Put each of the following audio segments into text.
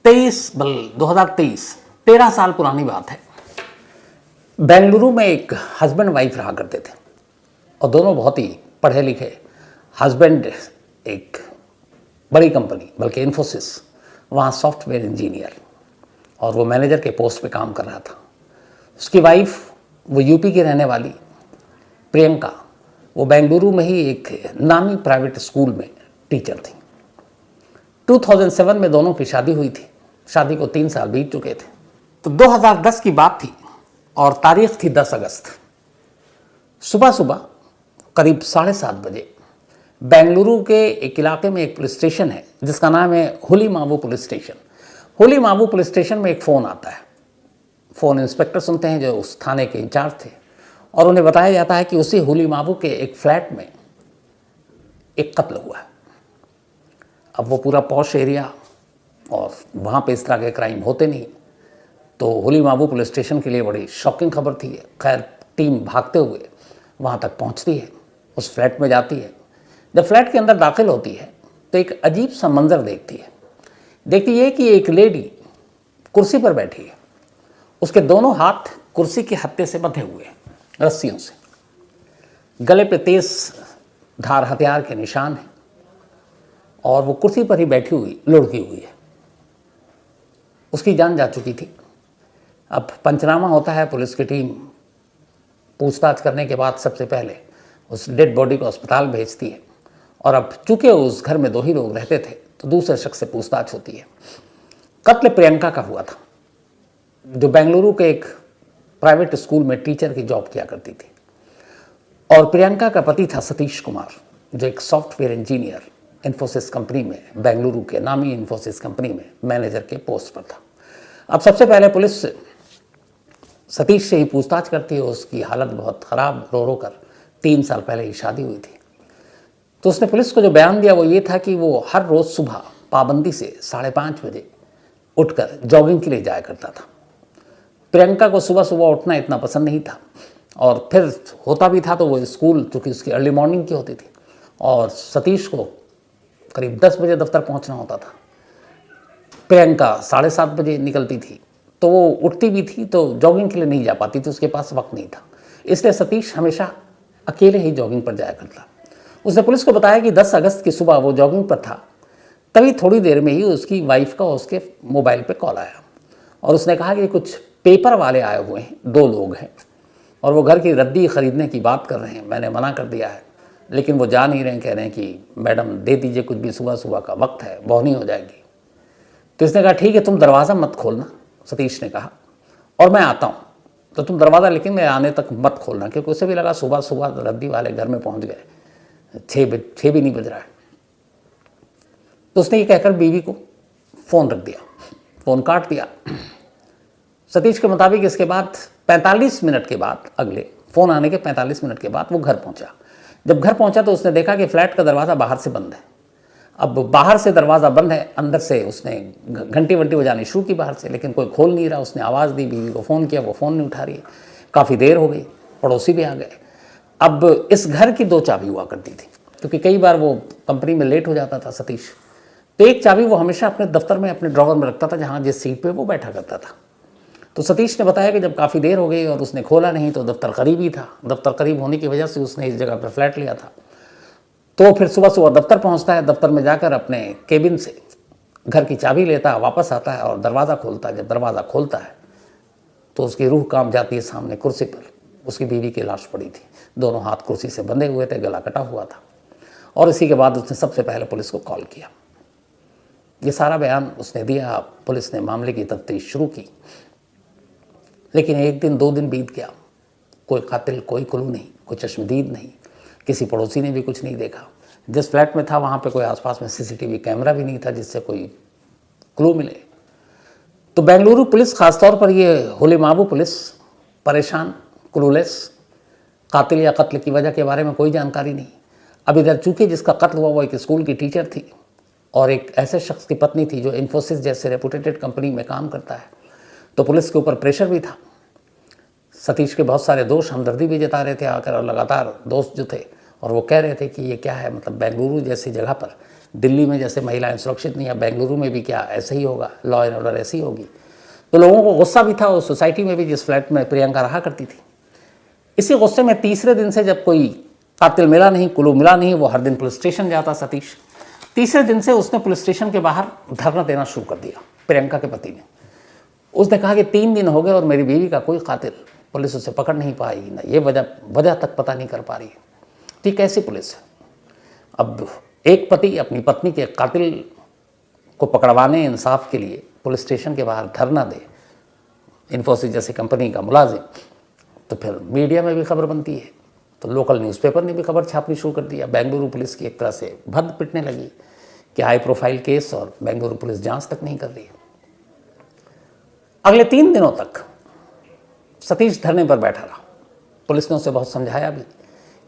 2023 13 साल पुरानी बात है। बेंगलुरु में एक हस्बैंड वाइफ रहा करते थे और दोनों बहुत ही पढ़े लिखे। हस्बैंड एक बड़ी कंपनी बल्कि इन्फोसिस वहाँ सॉफ्टवेयर इंजीनियर और वो मैनेजर के पोस्ट पे काम कर रहा था। उसकी वाइफ वो यूपी की रहने वाली प्रियंका, वो बेंगलुरु में ही एक नामी प्राइवेट स्कूल में टीचर थी। 2007 में दोनों की शादी हुई थी। शादी को 3 साल बीत चुके थे। तो 2010 की बात थी और तारीख थी 10 अगस्त। सुबह सुबह करीब 7:30 बजे बेंगलुरु के एक इलाके में एक पुलिस स्टेशन है जिसका नाम है हुलीमावु पुलिस स्टेशन। हुलीमावु पुलिस स्टेशन में एक फ़ोन आता है। फ़ोन इंस्पेक्टर सुनते हैं जो उस थाने के इंचार्ज थे और उन्हें बताया जाता है कि उसी हुलीमावु के एक फ्लैट में एक कत्ल हुआ है। अब वो पूरा पॉश एरिया और वहाँ पे इस तरह के क्राइम होते नहीं, तो हुलीमावु पुलिस स्टेशन के लिए बड़ी शॉकिंग खबर थी। खैर टीम भागते हुए वहाँ तक पहुँचती है, उस फ्लैट में जाती है। जब फ्लैट के अंदर दाखिल होती है तो एक अजीब सा मंजर देखती है कि एक लेडी कुर्सी पर बैठी है। उसके दोनों हाथ कुर्सी के हत्थे से बंधे हुए हैं रस्सियों से। गले पे तेज धार हथियार के निशान हैं और वो कुर्सी पर ही बैठी हुई लुढ़की हुई है। उसकी जान जा चुकी थी। अब पंचनामा होता है, पुलिस की टीम पूछताछ करने के बाद सबसे पहले उस डेड बॉडी को अस्पताल भेजती है और अब चूंकि उस घर में 2 ही लोग रहते थे तो दूसरे शख्स से पूछताछ होती है। कत्ल प्रियंका का हुआ था जो बेंगलुरु के एक प्राइवेट स्कूल में टीचर की जॉब किया करती थी और प्रियंका का पति था सतीश कुमार जो एक सॉफ्टवेयर इंजीनियर इन्फोसिस कंपनी में, बेंगलुरु के नामी इन्फोसिस कंपनी में मैनेजर के पोस्ट पर था। अब सबसे पहले पुलिस सतीश से ही पूछताछ करती है। उसकी हालत बहुत ख़राब, रो रो कर 3 साल पहले ही शादी हुई थी। तो उसने पुलिस को जो बयान दिया वो ये था कि वो हर रोज़ सुबह पाबंदी से 5:30 बजे उठकर जॉगिंग के लिए जाया करता था। प्रियंका को सुबह सुबह उठना इतना पसंद नहीं था और फिर होता भी था तो वो स्कूल, चूँकि उसकी अर्ली मॉर्निंग की होती थी और सतीश को करीब 10 बजे दफ्तर पहुंचना होता था। प्रियंका 7:30 बजे निकलती थी तो वो उठती भी थी तो जॉगिंग के लिए नहीं जा पाती थी, उसके पास वक्त नहीं था। इसलिए सतीश हमेशा अकेले ही जॉगिंग पर जाया करता। उसने पुलिस को बताया कि 10 अगस्त की सुबह वो जॉगिंग पर था, तभी थोड़ी देर में ही उसकी वाइफ का उसके मोबाइल पे कॉल आया और उसने कहा कि कुछ पेपर वाले आए हुए हैं, 2 लोग हैं और वो घर की रद्दी ख़रीदने की बात कर रहे हैं। मैंने मना कर दिया है लेकिन वो जा नहीं रहे हैं, कह रहे हैं कि मैडम दे दीजिए कुछ भी, सुबह सुबह का वक्त है, बौनी हो जाएगी। तो इसने कहा ठीक है तुम दरवाज़ा मत खोलना, सतीश ने कहा, और मैं आता हूँ तो तुम दरवाज़ा लेकिन मैं आने तक मत खोलना, क्योंकि उसे भी लगा सुबह सुबह रद्दी वाले घर में पहुँच गए, 6 भी नहीं बज रहा है। तो उसने ये कहकर बीवी को फ़ोन रख दिया, फ़ोन काट दिया। सतीश के मुताबिक इसके बाद 45 मिनट के बाद, अगले फ़ोन आने के 45 मिनट के बाद वो घर पहुँचा। जब घर पहुंचा तो उसने देखा कि फ्लैट का दरवाज़ा बाहर से बंद है। अब बाहर से दरवाज़ा बंद है, अंदर से उसने घंटी वंटी बजानी शुरू की बाहर से, लेकिन कोई खोल नहीं रहा। उसने आवाज़ दी, बीवी को फ़ोन किया, वो फ़ोन नहीं उठा रही है। काफ़ी देर हो गई, पड़ोसी भी आ गए। अब इस घर की 2 चाबी हुआ करती थी क्योंकि कई बार वो कंपनी में लेट हो जाता था सतीश, तो एक चाबी वो हमेशा अपने दफ्तर में अपने ड्रॉवर में रखता था जहाँ जिस सीट पर वो बैठा करता था। तो सतीश ने बताया कि जब काफ़ी देर हो गई और उसने खोला नहीं तो दफ्तर करीब ही था। दफ्तर करीब होने की वजह से उसने इस जगह पर फ्लैट लिया था। तो फिर सुबह सुबह दफ्तर पहुंचता है, दफ्तर में जाकर अपने केबिन से घर की चाबी लेता है, वापस आता है और दरवाज़ा खोलता है। जब दरवाज़ा खोलता है तो उसकी रूह कांप जाती है। सामने कुर्सी पर उसकी बीवी की लाश पड़ी थी, दोनों हाथ कुर्सी से बंधे हुए थे, गला कटा हुआ था। और इसी के बाद उसने सबसे पहले पुलिस को कॉल किया। ये सारा बयान उसने दिया। पुलिस ने मामले की तफ्तीश शुरू की, लेकिन 1 दिन 2 दिन बीत गया, कोई कातिल, कोई क्लू नहीं, कोई चश्मदीद नहीं, किसी पड़ोसी ने भी कुछ नहीं देखा। जिस फ्लैट में था वहाँ पे कोई आसपास में सीसीटीवी कैमरा भी नहीं था जिससे कोई क्लू मिले। तो बेंगलुरु पुलिस, ख़ासतौर पर ये हुलीमावु पुलिस, परेशान, क्लूलेस। कातिल या कत्ल की वजह के बारे में कोई जानकारी नहीं। अब इधर चूँकि जिसका कत्ल हुआ वो एक स्कूल की टीचर थी और एक ऐसे शख्स की पत्नी थी जो इन्फोसिस जैसे रेपुटेटेड कंपनी में काम करता है, तो पुलिस के ऊपर प्रेशर भी था। सतीश के बहुत सारे दोस्त हमदर्दी भी जता रहे थे आकर, और लगातार दोस्त जो थे और वो कह रहे थे कि ये क्या है, मतलब बेंगलुरु जैसी जगह पर दिल्ली में जैसे महिलाएं सुरक्षित नहीं है, बेंगलुरु में भी क्या ऐसे ही होगा, लॉ एंड ऑर्डर ऐसी होगी। तो लोगों को गुस्सा भी था उस सोसाइटी में भी जिस फ्लैट में प्रियंका रहा करती थी। इसी गुस्से में तीसरे दिन से जब कोई कातिल मिला नहीं, क्लू मिला नहीं, वो हर दिन पुलिस स्टेशन जाता सतीश। तीसरे दिन से उसने पुलिस स्टेशन के बाहर धरना देना शुरू कर दिया प्रियंका के पति ने। उसने कहा कि 3 दिन हो गए और मेरी बीवी का कोई कातिल, पुलिस उसे पकड़ नहीं पाई, ना ये वजह तक पता नहीं कर पा रही है। तो ये कैसी पुलिस है? अब एक पति अपनी पत्नी के कातिल को पकड़वाने इंसाफ के लिए पुलिस स्टेशन के बाहर धरना दे, इन्फोसिस जैसी कंपनी का मुलाजिम, तो फिर मीडिया में भी खबर बनती है। तो लोकल न्यूज़पेपर ने भी खबर छापनी शुरू कर दिया। बेंगलुरु पुलिस की एक तरह से भद्द पिटने लगी कि हाई प्रोफाइल केस और बेंगलुरु पुलिस जांच तक नहीं कर रही है। अगले 3 दिनों तक सतीश धरने पर बैठा रहा। पुलिस ने उसे बहुत समझाया भी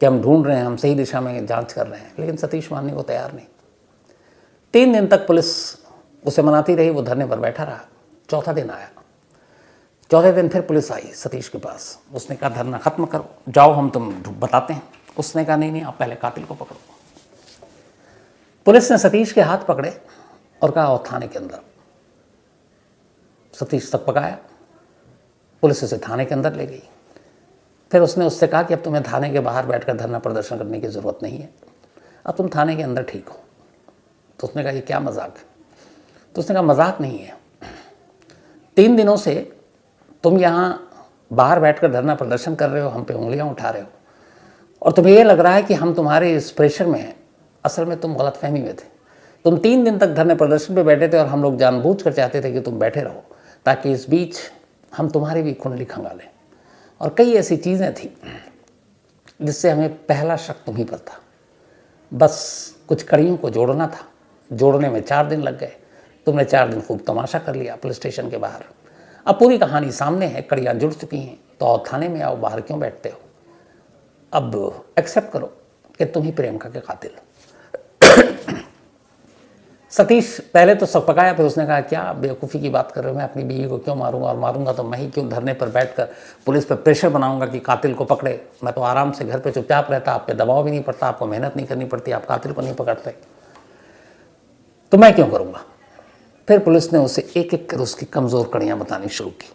कि हम ढूंढ रहे हैं, हम सही दिशा में जांच कर रहे हैं, लेकिन सतीश मानने को तैयार नहीं। 3 दिन तक पुलिस उसे मनाती रही, वो धरने पर बैठा रहा। चौथा दिन आया। चौथे दिन फिर पुलिस आई सतीश के पास। उसने कहा धरना खत्म करो, जाओ हम तुम बताते हैं। उसने कहा नहीं, आप पहले कातिल को पकड़ो। पुलिस ने सतीश के हाथ पकड़े और कहा और थाने के अंदर। सतीश तक पकाया, पुलिस उसे थाने के अंदर ले गई। फिर उसने उससे कहा कि अब तुम्हें थाने के बाहर बैठकर धरना प्रदर्शन करने की ज़रूरत नहीं है, अब तुम थाने के अंदर ठीक हो। तो उसने कहा ये क्या मजाक है? तो उसने कहा मजाक नहीं है, 3 दिनों से तुम यहाँ बाहर बैठकर धरना प्रदर्शन कर रहे हो, हम पे उंगलियाँ उठा रहे हो, और तुम्हें ये लग रहा है कि हम तुम्हारे इस प्रेशर में हैं। असल में तुम गलतफहमी में थे। तुम 3 दिन तक धरने प्रदर्शन पे बैठे थे और हम लोग जानबूझकर चाहते थे कि तुम बैठे रहो ताकि इस बीच हम तुम्हारी भी कुंडली खंगालें। और कई ऐसी चीज़ें थी जिससे हमें पहला शक तुम ही पर था। बस कुछ कड़ियों को जोड़ना था, जोड़ने में 4 दिन लग गए। तुमने 4 दिन खूब तमाशा कर लिया पुलिस स्टेशन के बाहर। अब पूरी कहानी सामने है, कड़ियाँ जुड़ चुकी हैं, तो आओ थाने में आओ, बाहर क्यों बैठते हो? अब एक्सेप्ट करो कि तुम ही प्रियंका के कातिल। सतीश पहले तो सब पकाया, फिर उसने कहा क्या बेवकूफ़ी की बात कर रहे हो, मैं अपनी बीवी को क्यों मारूंगा, और मारूंगा तो मैं ही क्यों धरने पर बैठकर पुलिस पर प्रेशर बनाऊंगा कि कातिल को पकड़े। मैं तो आराम से घर पे चुपचाप रहता, आप पे दबाव भी नहीं पड़ता, आपको मेहनत नहीं करनी पड़ती, आप कातिल को नहीं पकड़ते, तो मैं क्यों करूँगा। फिर पुलिस ने उसे एक एक कर उसकी कमज़ोर कड़ियाँ बतानी शुरू की।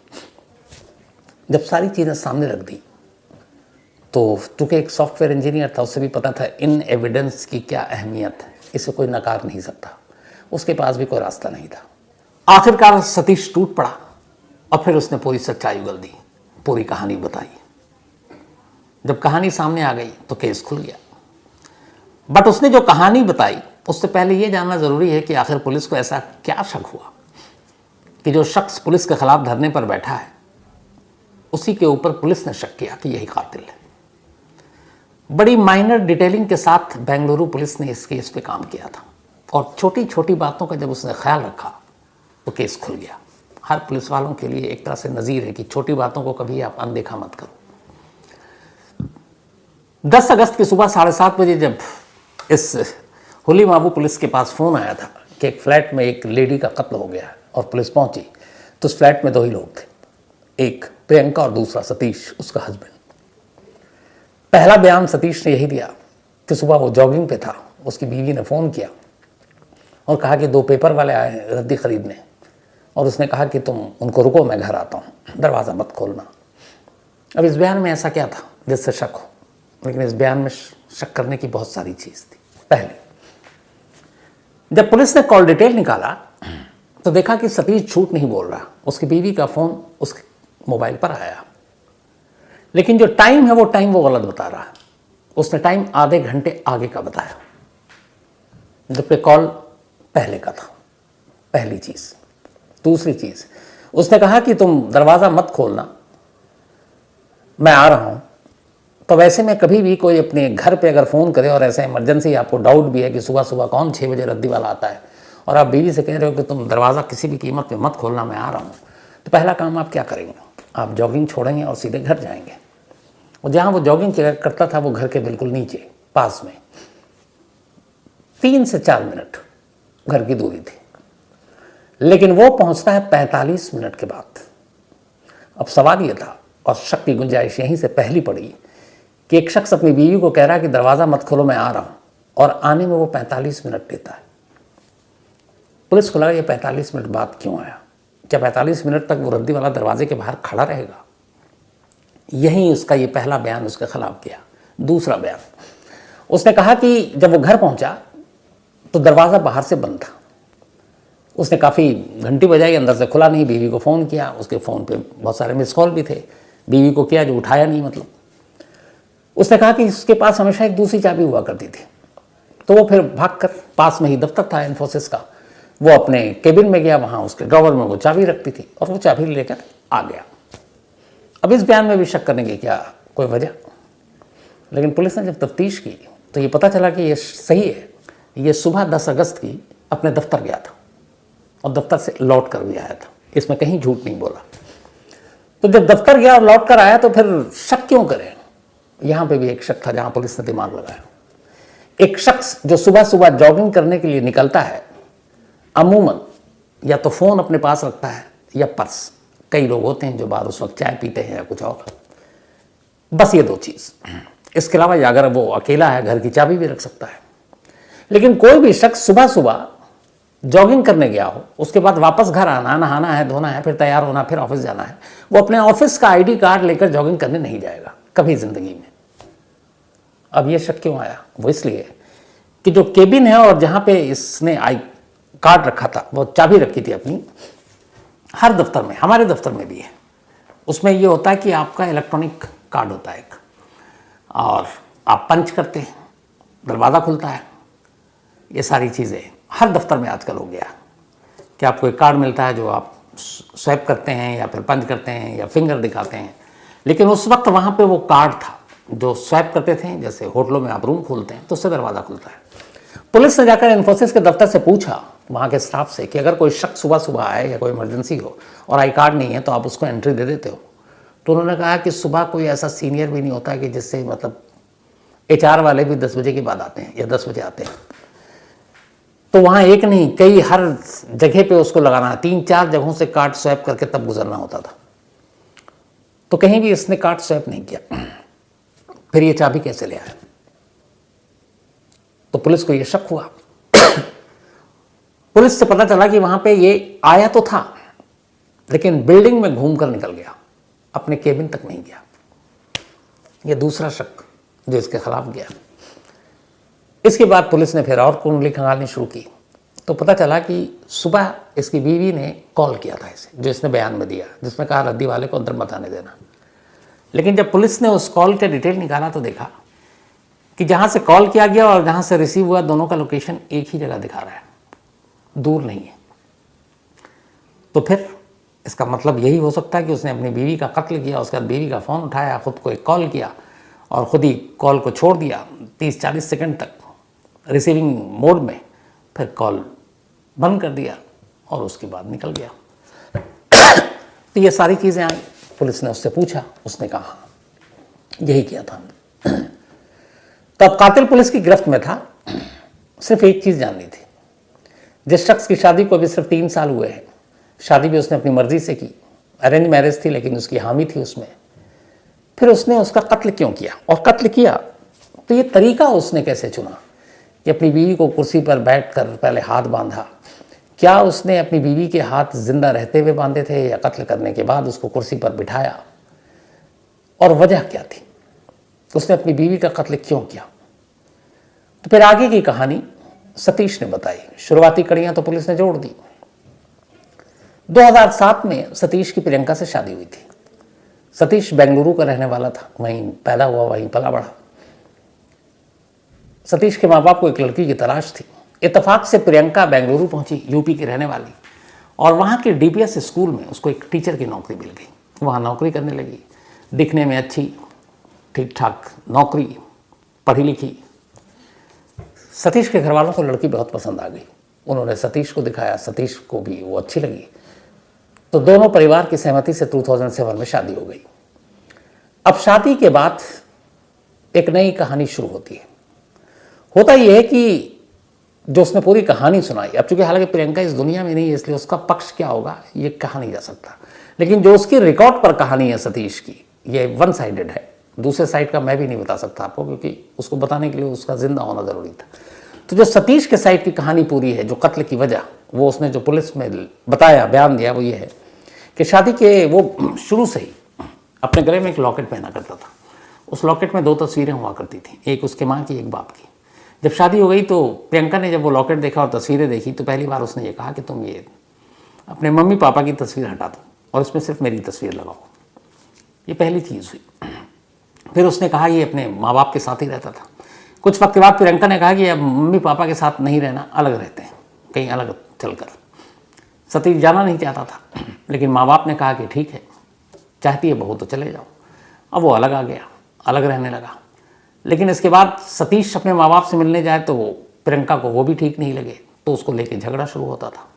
जब सारी चीज़ें सामने रख दी तो चूँकि एक सॉफ्टवेयर इंजीनियर था, उससे भी पता था इन एविडेंस की क्या अहमियत है, इसे कोई नकार नहीं सकता। उसके पास भी कोई रास्ता नहीं था। आखिरकार सतीश टूट पड़ा और फिर उसने पूरी सच्चाई उगल दी, पूरी कहानी बताई। जब कहानी सामने आ गई तो केस खुल गया। बट उसने जो कहानी बताई उससे पहले ये जानना ज़रूरी है कि आखिर पुलिस को ऐसा क्या शक हुआ कि जो शख्स पुलिस के खिलाफ धरने पर बैठा है उसी के ऊपर पुलिस ने शक किया कि यही कातिल है। बड़ी माइनर डिटेलिंग के साथ बेंगलुरु पुलिस ने इस केस पे काम किया था और छोटी छोटी बातों का जब उसने ख्याल रखा तो केस खुल गया। हर पुलिस वालों के लिए एक तरह से नज़ीर है कि छोटी बातों को कभी आप अनदेखा मत करो। 10 अगस्त की सुबह 7:30 बजे जब इस हुली माबू पुलिस के पास फ़ोन आया था कि एक फ्लैट में एक लेडी का कत्ल हो गया है और पुलिस पहुंची, तो उस फ्लैट में 2 ही लोग थे, एक प्रियंका और दूसरा सतीश, उसका हस्बैंड। पहला बयान सतीश ने यही दिया कि सुबह वो जॉगिंग पे था, उसकी बीवी ने फ़ोन किया और कहा कि 2 पेपर वाले आए हैं रद्दी ख़रीदने, और उसने कहा कि तुम उनको रुको, मैं घर आता हूँ, दरवाज़ा मत खोलना। अब इस बयान में ऐसा क्या था जिससे शक हो? लेकिन इस बयान में शक करने की बहुत सारी चीज़ थी। पहले जब पुलिस ने कॉल डिटेल निकाला तो देखा कि सतीश झूठ नहीं बोल रहा। उसकी बीवी का फ़ोन उसके मोबाइल पर आया, लेकिन जो टाइम है वो टाइम वो गलत बता रहा है। उसने टाइम आधे घंटे आगे का बताया, जबकि कॉल पहले का था। पहली चीज़। दूसरी चीज़, उसने कहा कि तुम दरवाज़ा मत खोलना, मैं आ रहा हूँ। तो वैसे में कभी भी कोई अपने घर पे अगर फ़ोन करे और ऐसे इमरजेंसी आपको डाउट भी है कि सुबह सुबह कौन 6 बजे रद्दी वाला आता है और आप बीवी से कह रहे हो कि तुम दरवाज़ा किसी भी कीमत पे मत खोलना, मैं आ रहा हूँ, तो पहला काम आप क्या करेंगे? आप जॉगिंग छोड़ेंगे और सीधे घर जाएंगे। और जहाँ वो जॉगिंग करता था वो घर के बिल्कुल नीचे पास में 3 से 4 मिनट घर की दूरी थी, लेकिन वो पहुँचता है 45 मिनट के बाद। अब सवाल ये था और शक की गुंजाइश यहीं से पहली पड़ी कि एक शख्स अपनी बीवी को कह रहा है कि दरवाज़ा मत खोलो, मैं आ रहा हूँ, और आने में वो 45 मिनट लेता है। पुलिस को लगा ये 45 मिनट बाद क्यों आया, क्या 45 मिनट तक वो रद्दी वाला दरवाजे के बाहर खड़ा रहेगा। यही उसका ये पहला बयान उसके खिलाफ किया। दूसरा बयान, उसने कहा कि जब वो घर पहुंचा तो दरवाज़ा बाहर से बंद था। उसने काफ़ी घंटी बजाई, अंदर से खुला नहीं। बीवी को फ़ोन किया, उसके फ़ोन पे बहुत सारे मिस कॉल भी थे। बीवी को किया जो उठाया नहीं। मतलब उसने कहा कि उसके पास हमेशा एक दूसरी चाबी हुआ करती थी। तो वो फिर भागकर, पास में ही दफ्तर था इन्फोसिस का, वो अपने केबिन में गया, वहाँ उसके ड्रॉवर में वो चाबी रखती थी और वो चाबी लेकर आ गया। अब इस बयान में भी शक करने की क्या कोई वजह, लेकिन पुलिस ने जब तफ्तीश की तो ये पता चला कि ये सही है। ये सुबह 10 अगस्त की अपने दफ्तर गया था और दफ्तर से लौट कर भी आया था, इसमें कहीं झूठ नहीं बोला। तो जब दफ्तर गया और लौट कर आया तो फिर शक क्यों करें। यहाँ पे भी एक शक था जहाँ पुलिस ने दिमाग लगाया। एक शख्स जो सुबह सुबह जॉगिंग करने के लिए निकलता है, अमूमन या तो फ़ोन अपने पास रखता है या पर्स। कई लोग होते हैं जो बाहर उस वक्त चाय पीते हैं या कुछ और, बस ये 2 चीज़। इसके अलावा अगर वो अकेला है, घर की चाबी भी रख सकता है। लेकिन कोई भी शख्स सुबह सुबह जॉगिंग करने गया हो, उसके बाद वापस घर आना, नहाना है, धोना है, फिर तैयार होना, फिर ऑफिस जाना है, वो अपने ऑफिस का आईडी कार्ड लेकर जॉगिंग करने नहीं जाएगा कभी ज़िंदगी में। अब ये शक क्यों आया, वो इसलिए कि जो केबिन है और जहाँ पे इसने आई कार्ड रखा था, वो चाबी रखी थी अपनी, हर दफ्तर में, हमारे दफ्तर में भी है, उसमें ये होता है कि आपका इलेक्ट्रॉनिक कार्ड होता है एक, और आप पंच करते हैं, दरवाज़ा खुलता है। ये सारी चीज़ें हर दफ्तर में आजकल हो गया कि आपको एक कार्ड मिलता है जो आप स्वैप करते हैं या फिर पंच करते हैं या फिंगर दिखाते हैं। लेकिन उस वक्त वहाँ पे वो कार्ड था जो स्वैप करते थे, जैसे होटलों में आप रूम खोलते हैं तो उससे दरवाज़ा खुलता है। पुलिस ने जाकर इन्फोसिस के दफ्तर से पूछा वहाँ के स्टाफ से कि अगर कोई शख्स सुबह सुबह आए या कोई इमरजेंसी हो और आई कार्ड नहीं है तो आप उसको एंट्री दे देते हो। तो उन्होंने कहा कि सुबह कोई ऐसा सीनियर भी नहीं होता कि जिससे, मतलब HR वाले भी 10 बजे के बाद आते हैं या 10 बजे आते हैं। तो वहाँ एक नहीं, कई हर जगह पे उसको लगाना, 3-4 जगहों से कार्ड स्वैप करके तब गुजरना होता था। तो कहीं भी इसने कार्ड स्वैप नहीं किया। फिर ये चाबी कैसे ले आया, तो पुलिस को ये शक हुआ। पुलिस से पता चला कि वहां पे ये आया तो था लेकिन बिल्डिंग में घूमकर निकल गया, अपने केबिन तक नहीं गया। ये दूसरा शक जो इसके खिलाफ गया। इसके बाद पुलिस ने फिर और कुंडली खंगालनी शुरू की तो पता चला कि सुबह इसकी बीवी ने कॉल किया था इसे, जो इसने बयान में दिया, जिसमें कहा रद्दी वाले को अंदर मत आने देना। लेकिन जब पुलिस ने उस कॉल के डिटेल निकाला तो देखा कि जहाँ से कॉल किया गया और जहाँ से रिसीव हुआ, दोनों का लोकेशन एक ही जगह दिखा रहा है, दूर नहीं है। तो फिर इसका मतलब यही हो सकता है कि उसने अपनी बीवी का कत्ल किया, उसके बाद बीवी का फ़ोन उठाया, ख़ुद को एक कॉल किया और ख़ुद ही कॉल को छोड़ दिया 30-40 सेकंड तक रिसीविंग मोड में, फिर कॉल बंद कर दिया और उसके बाद निकल गया। तो ये सारी चीज़ें आई। पुलिस ने उससे पूछा, उसने कहा यही किया था। तो अब कातिल पुलिस की गिरफ्त में था। सिर्फ एक चीज़ जाननी थी, जिस शख्स की शादी को अभी सिर्फ 3 साल हुए हैं, शादी भी उसने अपनी मर्जी से की, अरेंज मैरिज थी लेकिन उसकी हामी थी उसमें, फिर उसने उसका कत्ल क्यों किया, और कत्ल किया तो ये तरीका उसने कैसे चुना कि अपनी बीवी को कुर्सी पर बैठकर पहले हाथ बांधा। क्या उसने अपनी बीवी के हाथ जिंदा रहते हुए बांधे थे या कत्ल करने के बाद उसको कुर्सी पर बिठाया, और वजह क्या थी, उसने अपनी बीवी का कत्ल क्यों किया। तो फिर आगे की कहानी सतीश ने बताई। शुरुआती कड़ियां तो पुलिस ने जोड़ दी। 2007 में सतीश की प्रियंका से शादी हुई थी। सतीश बेंगलुरु का रहने वाला था, वहीं पैदा हुआ, वहीं पला बढ़ा। सतीश के माँ बाप को एक लड़की की तलाश थी। इत्तेफाक से प्रियंका बेंगलुरु पहुंची, यूपी की रहने वाली, और वहाँ के DPS स्कूल में उसको एक टीचर की नौकरी मिल गई। वहाँ नौकरी करने लगी, दिखने में अच्छी, ठीक ठाक नौकरी, पढ़ी लिखी। सतीश के घर वालों को लड़की बहुत पसंद आ गई। उन्होंने सतीश को दिखाया, सतीश को भी वो अच्छी लगी। तो दोनों परिवार की सहमति से 2007 में शादी हो गई। अब शादी के बाद एक नई कहानी शुरू होती है। होता यह है कि जो उसने पूरी कहानी सुनाई, अब चूंकि हालांकि प्रियंका इस दुनिया में नहीं है इसलिए उसका पक्ष क्या होगा ये कहा नहीं जा सकता, लेकिन जो उसकी रिकॉर्ड पर कहानी है सतीश की, ये 1 साइडेड है। दूसरे साइड का मैं भी नहीं बता सकता आपको, क्योंकि उसको बताने के लिए उसका जिंदा होना ज़रूरी था। तो जो सतीश के साइड की कहानी पूरी है, जो कत्ल की वजह, वो उसने जो पुलिस में बताया, बयान दिया, वो ये है कि शादी के वो शुरू से ही अपने गले में एक लॉकेट पहना करता था। उस लॉकेट में 2 तस्वीरें हुआ करती थी, एक उसके माँ की, एक बाप की। जब शादी हो गई तो प्रियंका ने जब वो लॉकेट देखा और तस्वीरें देखी तो पहली बार उसने ये कहा कि तुम ये अपने मम्मी पापा की तस्वीर हटा दो और इसमें सिर्फ मेरी तस्वीर लगाओ। ये पहली चीज़ हुई। फिर उसने कहा ये अपने माँ बाप के साथ ही रहता था। कुछ वक्त के बाद प्रियंका ने कहा कि अब मम्मी पापा के साथ नहीं रहना, अलग रहते हैं, कहीं अलग चलकर। सतीश जाना नहीं चाहता था, लेकिन माँ बाप ने कहा कि ठीक है, चाहती है बहू तो चले जाओ। अब वो अलग आ गया, अलग रहने लगा। लेकिन इसके बाद सतीश अपने माँ बाप से मिलने जाए तो प्रियंका को वो भी ठीक नहीं लगे, तो उसको लेके झगड़ा शुरू होता था।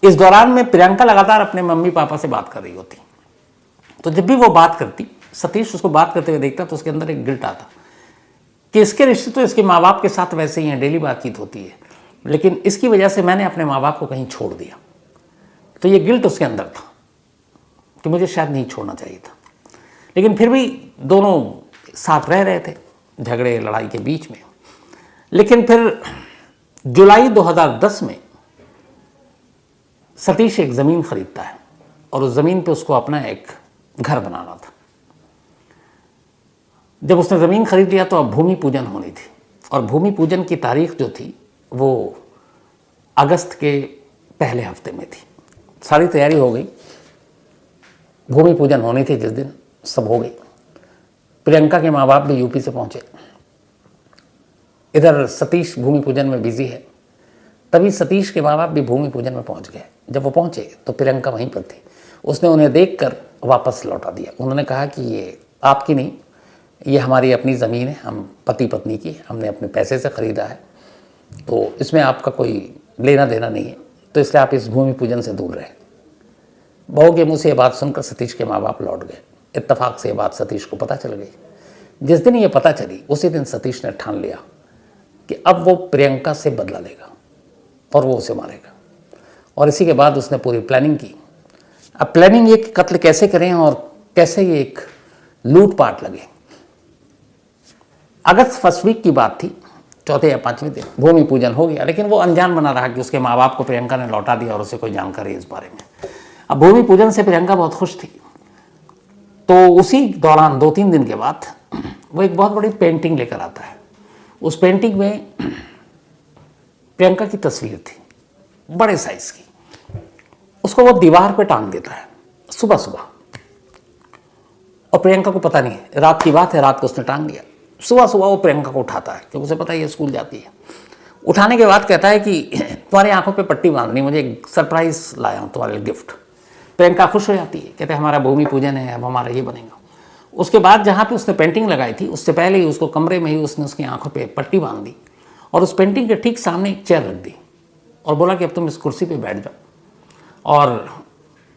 इस दौरान में प्रियंका लगातार अपने मम्मी पापा से बात कर रही होती, तो जब भी वो बात करती, सतीश उसको बात करते हुए देखता तो उसके अंदर एक गिल्ट आता कि इसके रिश्ते तो इसके माँ बाप के साथ वैसे ही हैं, डेली बातचीत होती है, लेकिन इसकी वजह से मैंने अपने माँ बाप को कहीं छोड़ दिया। तो ये गिल्ट उसके अंदर था कि मुझे शायद नहीं छोड़ना चाहिए था। लेकिन फिर भी दोनों साथ रह रहे थे, झगड़े लड़ाई के बीच में। लेकिन फिर जुलाई 2010 में सतीश एक ज़मीन खरीदता है और उस ज़मीन पे उसको अपना एक घर बनाना था। जब उसने ज़मीन खरीद लिया तो अब भूमि पूजन होनी थी, और भूमि पूजन की तारीख जो थी वो अगस्त के पहले हफ्ते में थी। सारी तैयारी हो गई, भूमि पूजन होनी थी जिस दिन, सब हो गई। प्रियंका के माँ बाप भी यूपी से पहुँचे, इधर सतीश भूमि पूजन में बिजी है। तभी सतीश के माँ बाप भी भूमि पूजन में पहुँच गए। जब वो पहुँचे तो प्रियंका वहीं पर थी। उसने उन्हें देखकर वापस लौटा दिया। उन्होंने कहा कि ये आपकी नहीं, ये हमारी अपनी ज़मीन है, हम पति पत्नी की, हमने अपने पैसे से ख़रीदा है, तो इसमें आपका कोई लेना देना नहीं है, तो इसलिए आप इस भूमि पूजन से दूर रहे। बहू के मुँह से ये बात सुनकर सतीश के माँ बाप लौट गए। इत्तेफाक से ये बात सतीश को पता चल गई। जिस दिन ये पता चली उसी दिन सतीश ने ठान लिया कि अब वो प्रियंका से बदला लेगा और वो उसे मारेगा। और इसी के बाद उसने पूरी प्लानिंग की। अब प्लानिंग ये कि कत्ल कैसे करें और कैसे ये एक लूटपाट लगे। अगस्त फर्स्ट वीक की बात थी, चौथे या 5वें दिन भूमि पूजन हो गया, लेकिन वो अनजान बना रहा कि उसके माँ बाप को प्रियंका ने लौटा दिया और उसे कोई जानकारी इस बारे में। अब भूमि पूजन से प्रियंका बहुत खुश थी, तो उसी दौरान 2-3 दिन के बाद वो एक बहुत बड़ी पेंटिंग लेकर आता है। उस पेंटिंग में प्रियंका की तस्वीर थी, बड़े साइज की। उसको वो दीवार पे टांग देता है सुबह सुबह, और प्रियंका को पता नहीं है, रात की बात है, रात को उसने टांग दिया। सुबह सुबह वो प्रियंका को उठाता है क्योंकि उसे पता है ये स्कूल जाती है। उठाने के बाद कहता है कि तुम्हारी आंखों पे पट्टी बांधनी, मुझे एक सरप्राइज लाया हूँ तुम्हारे लिए गिफ्ट। प्रियंका खुश हो जाती है, कहते हैं हमारा भूमि पूजन है, अब हमारा ये बनेगा। उसके बाद जहाँ पे उसने पेंटिंग लगाई थी, उससे पहले ही उसको कमरे में ही उसने उसकी आंखों पे पट्टी बांध दी और उस पेंटिंग के ठीक सामने एक चेयर रख दी और बोला कि अब तुम इस कुर्सी पे बैठ जाओ और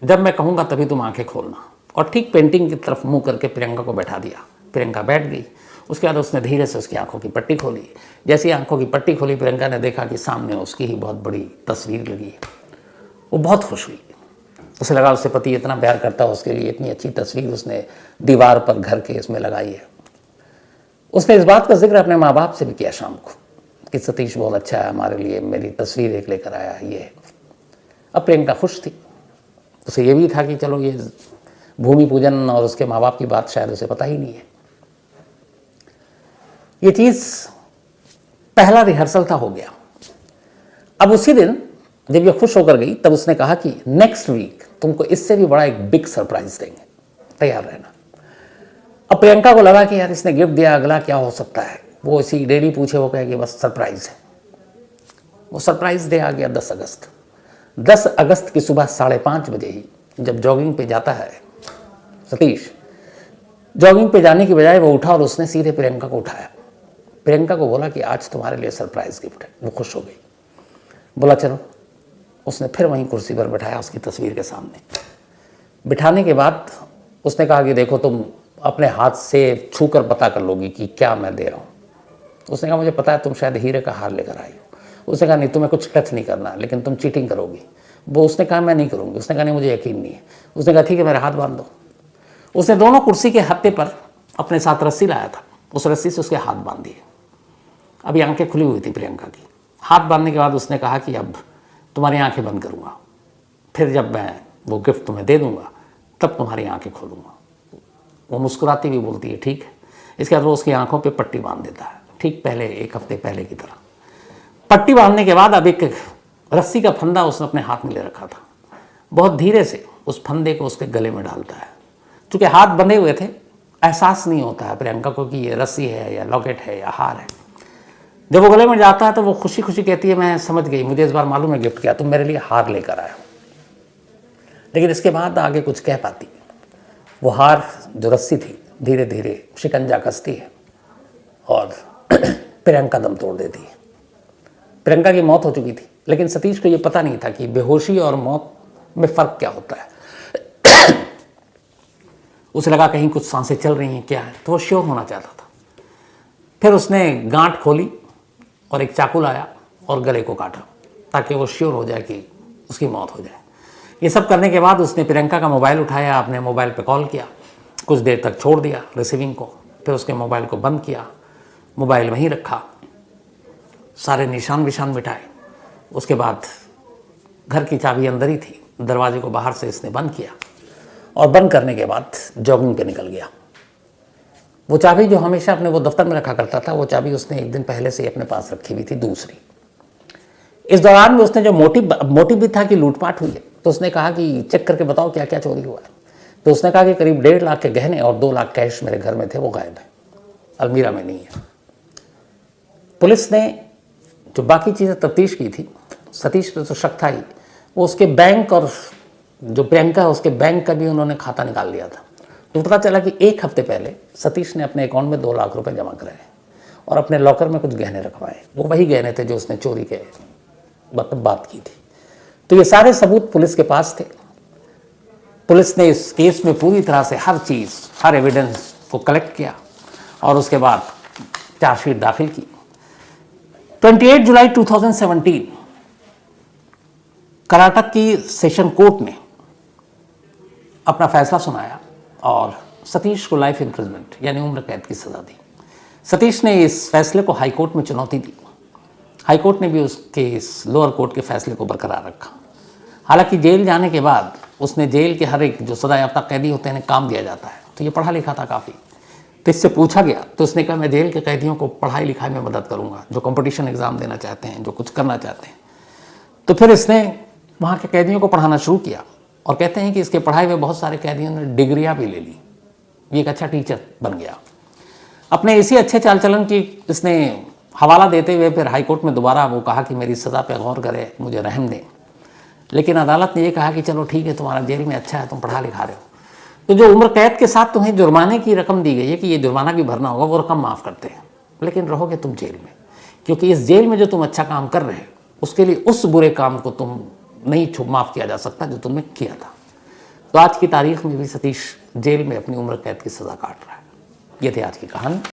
जब मैं कहूँगा तभी तुम आंखें खोलना। और ठीक पेंटिंग की तरफ मुँह करके प्रियंका को बैठा दिया। प्रियंका बैठ गई। उसके बाद उसने धीरे से उसकी आंखों की पट्टी खोली। जैसे ही आंखों की पट्टी खोली, प्रियंका ने देखा कि सामने उसकी ही बहुत बड़ी तस्वीर लगी है। वो बहुत खुश हुई। उसे लगा उससे पति इतना प्यार करता है, उसके लिए इतनी अच्छी तस्वीर उसने दीवार पर घर के इसमें लगाई है। उसने इस बात का जिक्र अपने माँ बाप से भी किया शाम को कि सतीश बहुत अच्छा है, हमारे लिए मेरी तस्वीर एक लेकर आया है ये। अब प्रियंका खुश थी। उसे ये भी था कि चलो ये भूमि पूजन और उसके माँ बाप की बात शायद उसे पता ही नहीं है। ये चीज़ पहला रिहर्सल था, हो गया। अब उसी दिन जब ये खुश होकर गई तब उसने कहा कि नेक्स्ट वीक तुमको इससे भी बड़ा एक बिग सरप्राइज देंगे, तैयार रहना। अब प्रियंका को लगा कि यार इसने गिफ्ट दिया, अगला क्या हो सकता है। वो इसी डेली पूछे, वो कहे कि बस सरप्राइज है। वो सरप्राइज डे आ गया 10 अगस्त। 10 अगस्त की सुबह 5:30 बजे ही जब जॉगिंग पे जाता है सतीश, जॉगिंग पे जाने की बजाय वो उठा और उसने सीधे प्रियंका को उठाया। प्रियंका को बोला कि आज तुम्हारे लिए सरप्राइज गिफ्ट है। वो खुश हो गई, बोला चलो। उसने फिर वहीं कुर्सी पर बैठाया उसकी तस्वीर के सामने। बिठाने के बाद उसने कहा कि देखो तुम अपने हाथ से छू कर पता कर लोगी कि क्या मैं दे रहा हूँ। उसने कहा मुझे पता है तुम शायद हीरे का हार लेकर आई हो। उसने कहा नहीं, तुम्हें कुछ टच नहीं करना, लेकिन तुम चीटिंग करोगी। वो उसने कहा मैं नहीं करूँगी। उसने कहा नहीं, मुझे यकीन नहीं है। उसने कहा ठीक है, मेरा हाथ बांध दो। उसने दोनों कुर्सी के हत्थे पर अपने साथ रस्सी लाया था, उस रस्सी से उसके हाथ बांध दिए अभी आंखें खुली हुई थी प्रियंका की। हाथ बांधने के बाद उसने कहा कि अब तुम्हारी आंखें बंद करूँगा, फिर जब मैं वो गिफ्ट तुम्हें दे दूँगा तब तुम्हारी आंखें खोलूँगा। वो मुस्कुराती हुई बोलती है ठीक है। इसके बाद वो उसकी आंखों पे पट्टी बांध देता है, ठीक पहले 1 हफ्ते पहले की तरह। पट्टी बांधने के बाद अब एक रस्सी का फंदा उसने अपने हाथ में ले रखा था। बहुत धीरे से उस फंदे को उसके गले में डालता है। चूँकि हाथ बंधे हुए थे, एहसास नहीं होता है प्रियंका को कि ये रस्सी है या लॉकेट है या हार है। जब वो गले में जाता है तो वो खुशी खुशी कहती है मैं समझ गई, मुझे इस बार मालूम है गिफ्ट क्या, तुम मेरे लिए हार लेकर आए हो। लेकिन इसके बाद आगे कुछ कह पाती। वो हार जो रस्सी थी धीरे धीरे शिकंजा कसती है और प्रियंका दम तोड़ देती है। प्रियंका की मौत हो चुकी थी, लेकिन सतीश को ये पता नहीं था कि बेहोशी और मौत में फ़र्क क्या होता है। उसे लगा कहीं कुछ सांसें चल रही हैं क्या है, तो वो श्योर होना चाहता था। फिर उसने गांठ खोली और एक चाकू लाया और गले को काटा ताकि वो श्योर हो जाए कि उसकी मौत हो जाए। ये सब करने के बाद उसने प्रियंका का मोबाइल उठाया, अपने मोबाइल पे कॉल किया, कुछ देर तक छोड़ दिया रिसीविंग को, फिर उसके मोबाइल को बंद किया, मोबाइल वहीं रखा, सारे निशान विशान मिटाए। उसके बाद घर की चाबी अंदर ही थी, दरवाजे को बाहर से इसने बंद किया और बंद करने के बाद जॉगिंग पे निकल गया। वो चाबी जो हमेशा अपने वो दफ्तर में रखा करता था, वो चाबी उसने एक दिन पहले से अपने पास रखी हुई थी, दूसरी। इस दौरान में उसने जो मोटिव भी था कि लूटपाट हुई है, तो उसने कहा कि चेक करके बताओ क्या क्या चोरी हुआ है। तो उसने कहा कि करीब 1.5 लाख के गहने और 2 लाख कैश मेरे घर में थे, वो गायब है, अलमीरा में नहीं है। पुलिस ने जो बाकी चीज़ें तफ्तीश की थी, सतीश पे तो शक था ही, वो उसके बैंक और जो प्रियंका है उसके बैंक का भी उन्होंने खाता निकाल लिया था। तो पता चला कि 1 हफ्ते पहले सतीश ने अपने अकाउंट में 2 लाख रुपए जमा कराए और अपने लॉकर में कुछ गहने रखवाए। वो वही गहने थे जो उसने चोरी के बात की थी। तो ये सारे सबूत पुलिस के पास थे। पुलिस ने इस केस में पूरी तरह से हर चीज़, हर एविडेंस को कलेक्ट किया और उसके बाद चार्जशीट दाखिल की। 28 जुलाई 2017 कर्नाटक की सेशन कोर्ट ने अपना फैसला सुनाया और सतीश को लाइफ इम्प्रिजमेंट यानी उम्र कैद की सज़ा दी। सतीश ने इस फैसले को हाई कोर्ट में चुनौती दी। हाई कोर्ट ने भी उसके इस लोअर कोर्ट के फैसले को बरकरार रखा। हालांकि जेल जाने के बाद उसने जेल के हर एक जो सजायाफ्ता कैदी होते हैं काम दिया जाता है, तो ये पढ़ा लिखा था काफ़ी। तो इससे पूछा गया तो उसने कहा मैं जेल के कैदियों को पढ़ाई लिखाई में मदद करूंगा, जो कंपटीशन एग्ज़ाम देना चाहते हैं, जो कुछ करना चाहते हैं। तो फिर इसने वहाँ के कैदियों को पढ़ाना शुरू किया और कहते हैं कि इसके पढ़ाई में बहुत सारे कैदियों ने डिग्रियाँ भी ले ली। ये एक अच्छा टीचर बन गया। अपने इसी अच्छे चाल चलन की इसने हवाला देते हुए फिर हाई कोर्ट में दोबारा वो कहा कि मेरी सज़ा पे गौर करे, मुझे रहम दें। लेकिन अदालत ने ये कहा कि चलो ठीक है, तुम्हारा जेल में अच्छा है, तुम पढ़ा लिखा रहे हो, तो जो उम्र कैद के साथ तुम्हें जुर्माने की रकम दी गई है कि ये जुर्माना भी भरना होगा, वो रकम माफ़ करते हैं, लेकिन रहोगे तुम जेल में, क्योंकि इस जेल में जो तुम अच्छा काम कर रहे हो उसके लिए उस बुरे काम को तुम नहीं माफ़ किया जा सकता जो तुमने किया था। तो आज की तारीख में भी सतीश जेल में अपनी उम्र कैद की सज़ा काट रहा है। ये थी आज की कहानी।